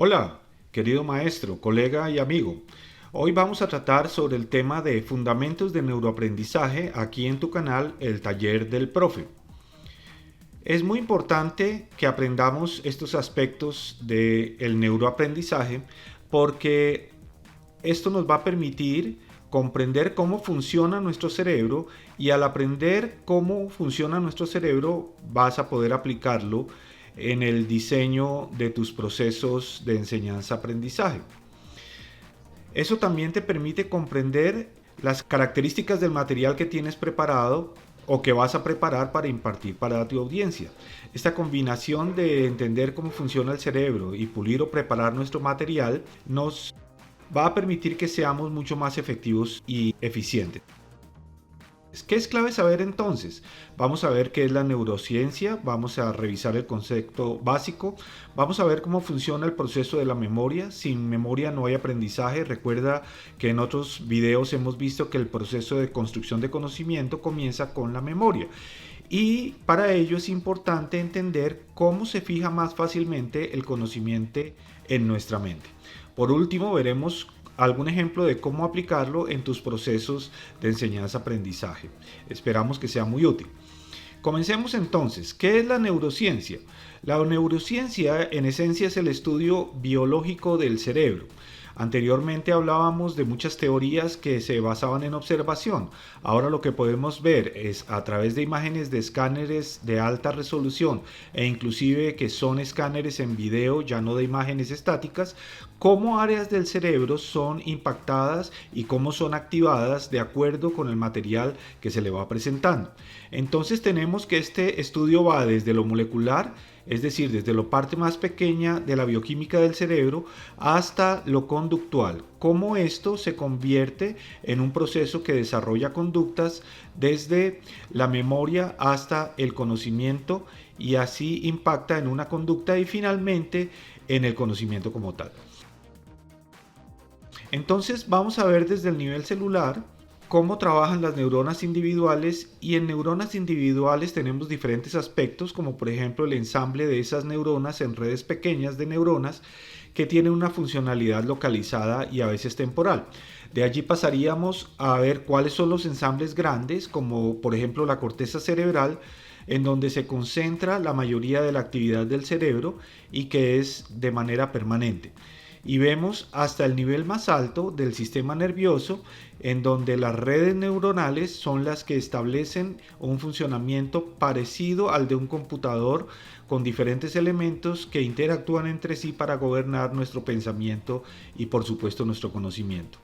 Hola, querido maestro, colega y amigo. Hoy vamos a tratar sobre el tema de fundamentos de neuroaprendizaje aquí en tu canal, el taller del profe. Es muy importante que aprendamos estos aspectos del neuroaprendizaje porque esto nos va a permitir comprender cómo funciona nuestro cerebro y al aprender cómo funciona nuestro cerebro vas a poder aplicarlo en el diseño de tus procesos de enseñanza-aprendizaje. Eso también te permite comprender las características del material que tienes preparado o que vas a preparar para impartir para tu audiencia. Esta combinación de entender cómo funciona el cerebro y pulir o preparar nuestro material nos va a permitir que seamos mucho más efectivos y eficientes. ¿Qué es clave saber entonces? Vamos a ver qué es la neurociencia, vamos a revisar el concepto básico, vamos a ver cómo funciona el proceso de la memoria. Sin memoria no hay aprendizaje. Recuerda que en otros videos hemos visto que el proceso de construcción de conocimiento comienza con la memoria. Y para ello es importante entender cómo se fija más fácilmente el conocimiento en nuestra mente. Por último, veremos algún ejemplo de cómo aplicarlo en tus procesos de enseñanza-aprendizaje. Esperamos que sea muy útil. Comencemos entonces. ¿Qué es la neurociencia? La neurociencia en esencia es el estudio biológico del cerebro. Anteriormente hablábamos de muchas teorías que se basaban en observación. Ahora lo que podemos ver es a través de imágenes de escáneres de alta resolución e inclusive que son escáneres en video, ya no de imágenes estáticas, cómo áreas del cerebro son impactadas y cómo son activadas de acuerdo con el material que se le va presentando. Entonces tenemos que este estudio va desde lo molecular, es decir, desde la parte más pequeña de la bioquímica del cerebro hasta lo conductual, cómo esto se convierte en un proceso que desarrolla conductas desde la memoria hasta el conocimiento y así impacta en una conducta y finalmente en el conocimiento como tal. Entonces vamos a ver desde el nivel celular cómo trabajan las neuronas individuales, y en neuronas individuales tenemos diferentes aspectos, como por ejemplo el ensamble de esas neuronas en redes pequeñas de neuronas que tienen una funcionalidad localizada y a veces temporal. De allí pasaríamos a ver cuáles son los ensambles grandes, como por ejemplo la corteza cerebral, en donde se concentra la mayoría de la actividad del cerebro y que es de manera permanente. Y vemos hasta el nivel más alto del sistema nervioso, en donde las redes neuronales son las que establecen un funcionamiento parecido al de un computador, con diferentes elementos que interactúan entre sí para gobernar nuestro pensamiento y por supuesto nuestro conocimiento.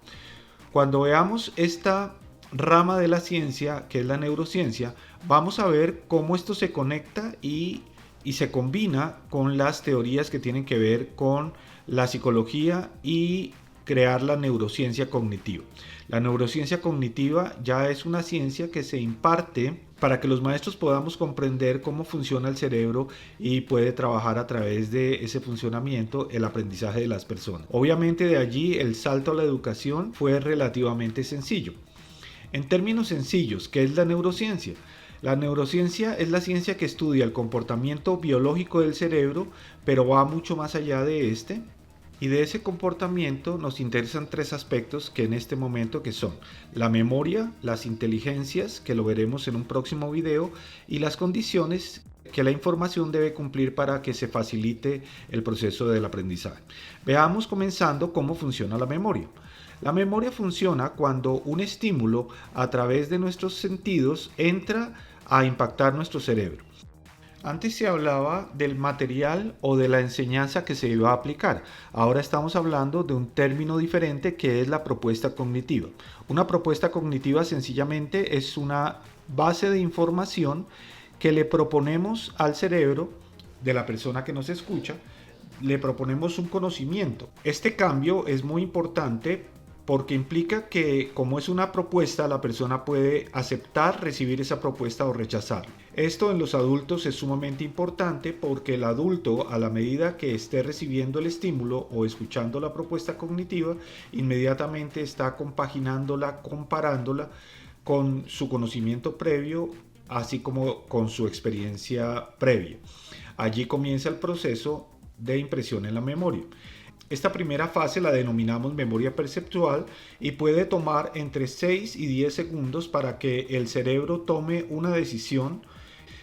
Cuando veamos esta rama de la ciencia, que es la neurociencia, vamos a ver cómo esto se conecta y se combina con las teorías que tienen que ver con la psicología y crear la neurociencia cognitiva. La neurociencia cognitiva ya es una ciencia que se imparte para que los maestros podamos comprender cómo funciona el cerebro y puede trabajar a través de ese funcionamiento el aprendizaje de las personas. Obviamente de allí el salto a la educación fue relativamente sencillo. En términos sencillos, ¿qué es la neurociencia? La neurociencia es la ciencia que estudia el comportamiento biológico del cerebro, pero va mucho más allá de este. Y de ese comportamiento nos interesan tres aspectos que en este momento que son la memoria, las inteligencias, que lo veremos en un próximo video, y las condiciones que la información debe cumplir para que se facilite el proceso del aprendizaje. Veamos comenzando cómo funciona la memoria. La memoria funciona cuando un estímulo a través de nuestros sentidos entra a impactar nuestro cerebro. Antes se hablaba del material o de la enseñanza que se iba a aplicar. Ahora estamos hablando de un término diferente que es la propuesta cognitiva. Una propuesta cognitiva sencillamente es una base de información que le proponemos al cerebro de la persona que nos escucha, le proponemos un conocimiento. Este cambio es muy importante porque implica que, como es una propuesta, la persona puede aceptar recibir esa propuesta o rechazarla. Esto en los adultos es sumamente importante porque el adulto, a la medida que esté recibiendo el estímulo o escuchando la propuesta cognitiva, inmediatamente está compaginándola, comparándola con su conocimiento previo, así como con su experiencia previa. Allí comienza el proceso de impresión en la memoria. Esta primera fase la denominamos memoria perceptual y puede tomar entre 6 y 10 segundos para que el cerebro tome una decisión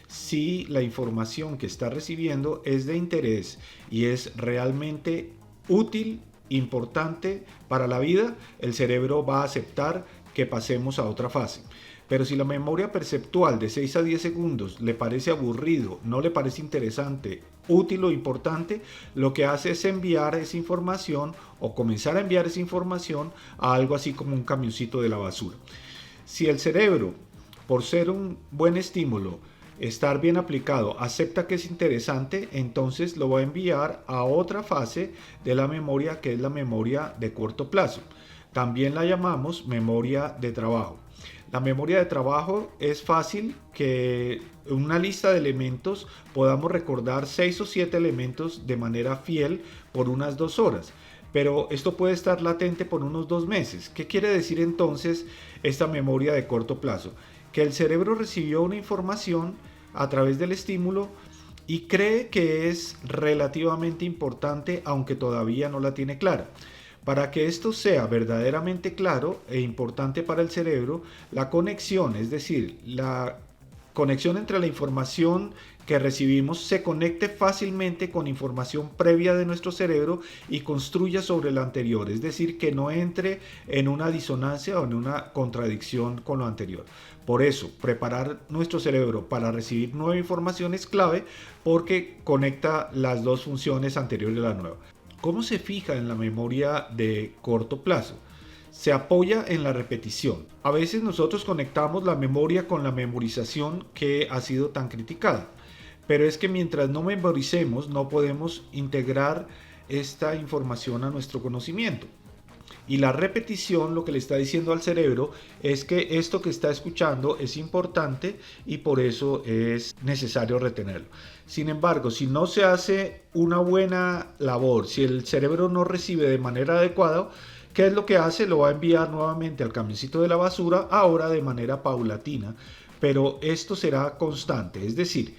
si la información que está recibiendo es de interés y es realmente útil, importante para la vida. El cerebro va a aceptar que pasemos a otra fase. Pero si la memoria perceptual de 6 a 10 segundos le parece aburrido, no le parece interesante, útil o importante, lo que hace es enviar esa información o comenzar a enviar esa información a algo así como un camioncito de la basura. Si el cerebro, por ser un buen estímulo, estar bien aplicado, acepta que es interesante, entonces lo va a enviar a otra fase de la memoria, que es la memoria de corto plazo. También la llamamos memoria de trabajo. La memoria de trabajo es fácil que en una lista de elementos podamos recordar 6 o 7 elementos de manera fiel por unas 2 horas. Pero esto puede estar latente por unos 2 meses. ¿Qué quiere decir entonces esta memoria de corto plazo? Que el cerebro recibió una información a través del estímulo y cree que es relativamente importante, aunque todavía no la tiene clara. Para que esto sea verdaderamente claro e importante para el cerebro, la conexión, es decir, la conexión entre la información que recibimos se conecte fácilmente con información previa de nuestro cerebro y construya sobre la anterior, es decir, que no entre en una disonancia o en una contradicción con lo anterior. Por eso, preparar nuestro cerebro para recibir nueva información es clave porque conecta las dos funciones anteriores a la nueva. ¿Cómo se fija en la memoria de corto plazo? Se apoya en la repetición. A veces nosotros conectamos la memoria con la memorización que ha sido tan criticada. Pero es que mientras no memoricemos, no podemos integrar esta información a nuestro conocimiento. Y la repetición lo que le está diciendo al cerebro es que esto que está escuchando es importante y por eso es necesario retenerlo. Sin embargo, si no se hace una buena labor, si el cerebro no recibe de manera adecuada, ¿qué es lo que hace? Lo va a enviar nuevamente al camioncito de la basura, ahora de manera paulatina, pero esto será constante, es decir,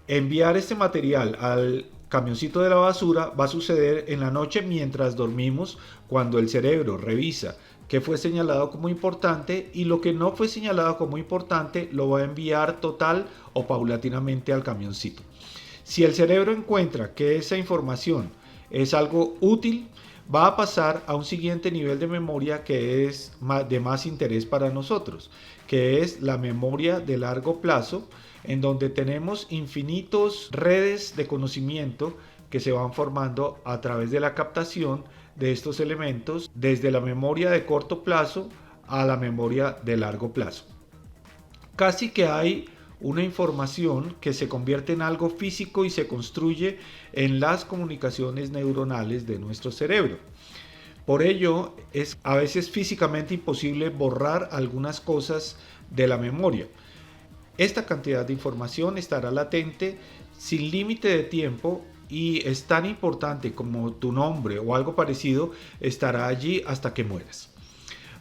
enviar este material al camioncito de la basura va a suceder en la noche mientras dormimos, cuando el cerebro revisa qué fue señalado como importante y lo que no fue señalado como importante lo va a enviar total o paulatinamente al camioncito. Si el cerebro encuentra que esa información es algo útil, va a pasar a un siguiente nivel de memoria que es de más interés para nosotros, que es la memoria de largo plazo, en donde tenemos infinitos redes de conocimiento que se van formando a través de la captación de estos elementos, desde la memoria de corto plazo a la memoria de largo plazo. Casi que hay una información que se convierte en algo físico y se construye en las comunicaciones neuronales de nuestro cerebro. Por ello, es a veces físicamente imposible borrar algunas cosas de la memoria. Esta cantidad de información estará latente sin límite de tiempo y es tan importante como tu nombre o algo parecido, estará allí hasta que mueras.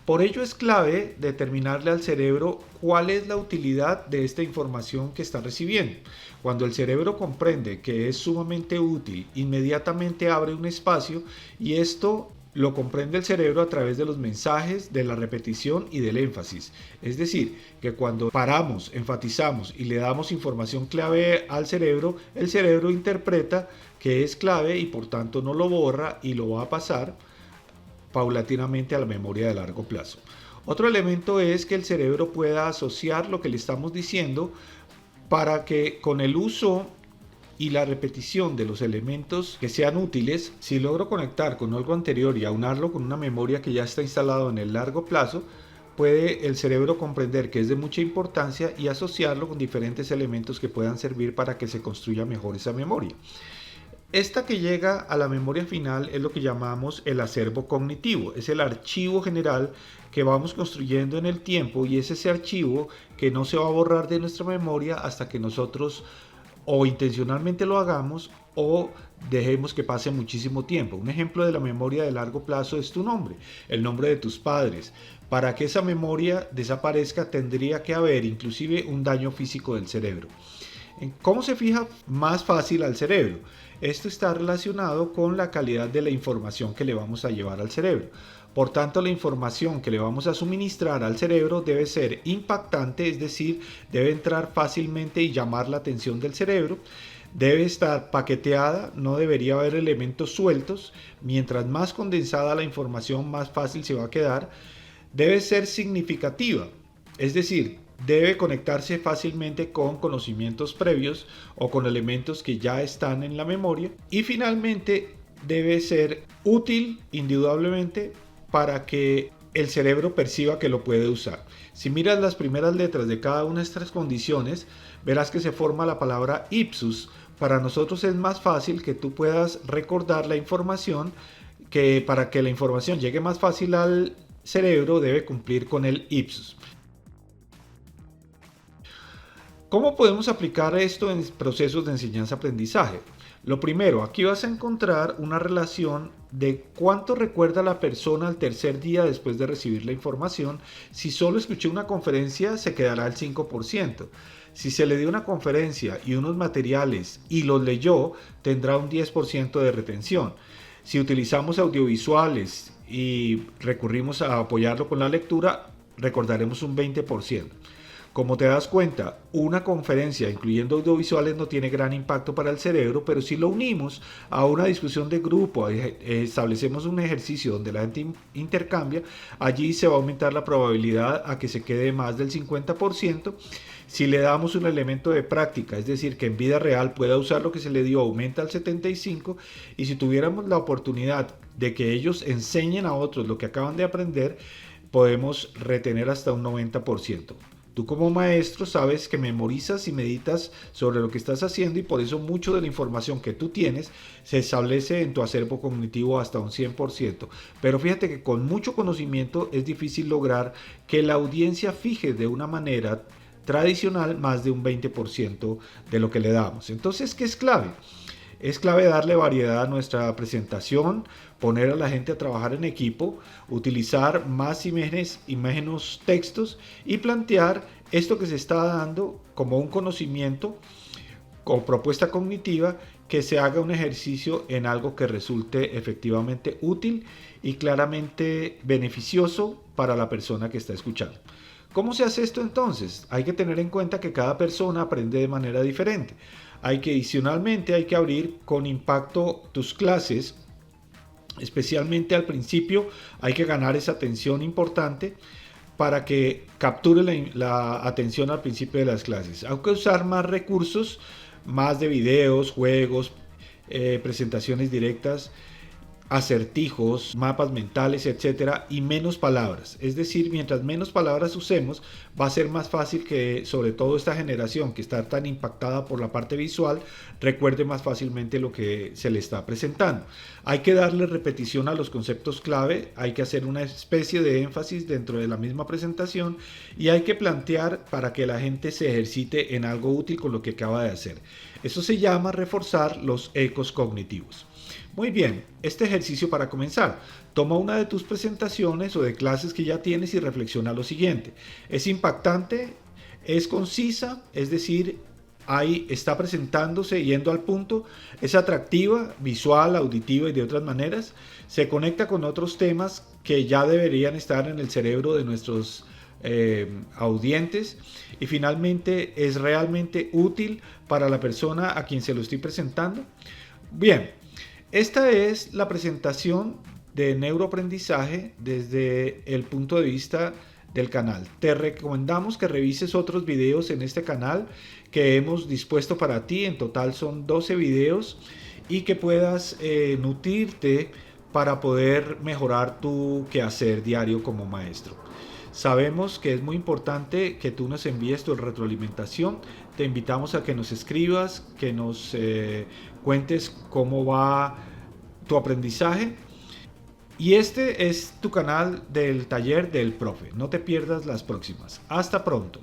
Por ello es clave determinarle al cerebro cuál es la utilidad de esta información que está recibiendo. Cuando el cerebro comprende que es sumamente útil, inmediatamente abre un espacio y esto lo comprende el cerebro a través de los mensajes, de la repetición y del énfasis. Es decir, que cuando paramos, enfatizamos y le damos información clave al cerebro, el cerebro interpreta que es clave y por tanto no lo borra y lo va a pasar paulatinamente a la memoria de largo plazo. Otro elemento es que el cerebro pueda asociar lo que le estamos diciendo para que con el uso y la repetición de los elementos que sean útiles, si logro conectar con algo anterior y aunarlo con una memoria que ya está instalado en el largo plazo, puede el cerebro comprender que es de mucha importancia y asociarlo con diferentes elementos que puedan servir para que se construya mejor esa memoria. Esta que llega a la memoria final es lo que llamamos el acervo cognitivo, es el archivo general que vamos construyendo en el tiempo y es ese archivo que no se va a borrar de nuestra memoria hasta que nosotros o intencionalmente lo hagamos o dejemos que pase muchísimo tiempo. Un ejemplo de la memoria de largo plazo es tu nombre, el nombre de tus padres. Para que esa memoria desaparezca tendría que haber inclusive un daño físico del cerebro. ¿Cómo se fija más fácil al cerebro? Esto está relacionado con la calidad de la información que le vamos a llevar al cerebro. Por tanto, la información que le vamos a suministrar al cerebro debe ser impactante, es decir, debe entrar fácilmente y llamar la atención del cerebro. Debe estar paqueteada, no debería haber elementos sueltos. Mientras más condensada la información, más fácil se va a quedar. Debe ser significativa, es decir, debe conectarse fácilmente con conocimientos previos o con elementos que ya están en la memoria. Y finalmente, debe ser útil indudablemente para que el cerebro perciba que lo puede usar. Si miras las primeras letras de cada una de estas condiciones, verás que se forma la palabra ipsus. Para nosotros es más fácil que tú puedas recordar la información, que para que la información llegue más fácil al cerebro debe cumplir con el ipsus. ¿Cómo podemos aplicar esto en procesos de enseñanza-aprendizaje? Lo primero, aquí vas a encontrar una relación de cuánto recuerda la persona al tercer día después de recibir la información. Si solo escuchó una conferencia, se quedará al 5%. Si se le dio una conferencia y unos materiales y los leyó, tendrá un 10% de retención. Si utilizamos audiovisuales y recurrimos a apoyarlo con la lectura, recordaremos un 20%. Como te das cuenta, una conferencia incluyendo audiovisuales no tiene gran impacto para el cerebro, pero si lo unimos a una discusión de grupo, establecemos un ejercicio donde la gente intercambia, allí se va a aumentar la probabilidad a que se quede más del 50%. Si le damos un elemento de práctica, es decir, que en vida real pueda usar lo que se le dio, aumenta al 75%. Y si tuviéramos la oportunidad de que ellos enseñen a otros lo que acaban de aprender, podemos retener hasta un 90%. Tú como maestro sabes que memorizas y meditas sobre lo que estás haciendo y por eso mucho de la información que tú tienes se establece en tu acervo cognitivo hasta un 100%. Pero fíjate que con mucho conocimiento es difícil lograr que la audiencia fije de una manera tradicional más de un 20% de lo que le damos. Entonces, ¿qué es clave? Es clave darle variedad a nuestra presentación, poner a la gente a trabajar en equipo, utilizar más imágenes y menos textos y plantear esto que se está dando como un conocimiento o propuesta cognitiva, que se haga un ejercicio en algo que resulte efectivamente útil y claramente beneficioso para la persona que está escuchando. ¿Cómo se hace esto entonces? Hay que tener en cuenta que cada persona aprende de manera diferente. Adicionalmente hay que abrir con impacto tus clases, especialmente al principio hay que ganar esa atención importante para que capture la atención al principio de las clases. Hay que usar más recursos, más de videos, juegos, presentaciones directas, acertijos, mapas mentales, etcétera, y menos palabras. Es decir, mientras menos palabras usemos, va a ser más fácil que, sobre todo esta generación que está tan impactada por la parte visual, recuerde más fácilmente lo que se le está presentando. Hay que darle repetición a los conceptos clave, hay que hacer una especie de énfasis dentro de la misma presentación y hay que plantear para que la gente se ejercite en algo útil con lo que acaba de hacer. Eso se llama reforzar los ecos cognitivos. Muy bien, este ejercicio para comenzar. Toma una de tus presentaciones o de clases que ya tienes y reflexiona lo siguiente. ¿Es impactante? ¿Es concisa? Es decir, ahí está presentándose yendo al punto. ¿Es atractiva, visual, auditiva y de otras maneras? ¿Se conecta con otros temas que ya deberían estar en el cerebro de nuestros audientes? Y finalmente, ¿es realmente útil para la persona a quien se lo estoy presentando? Bien. Esta es la presentación de neuroaprendizaje desde el punto de vista del canal. Te recomendamos que revises otros videos en este canal que hemos dispuesto para ti. En total son 12 videos y que puedas nutrirte para poder mejorar tu quehacer diario como maestro. Sabemos que es muy importante que tú nos envíes tu retroalimentación. Te invitamos a que nos escribas, que nos cuentes cómo va tu aprendizaje. Y este es tu canal del taller del profe. No te pierdas las próximas. Hasta pronto.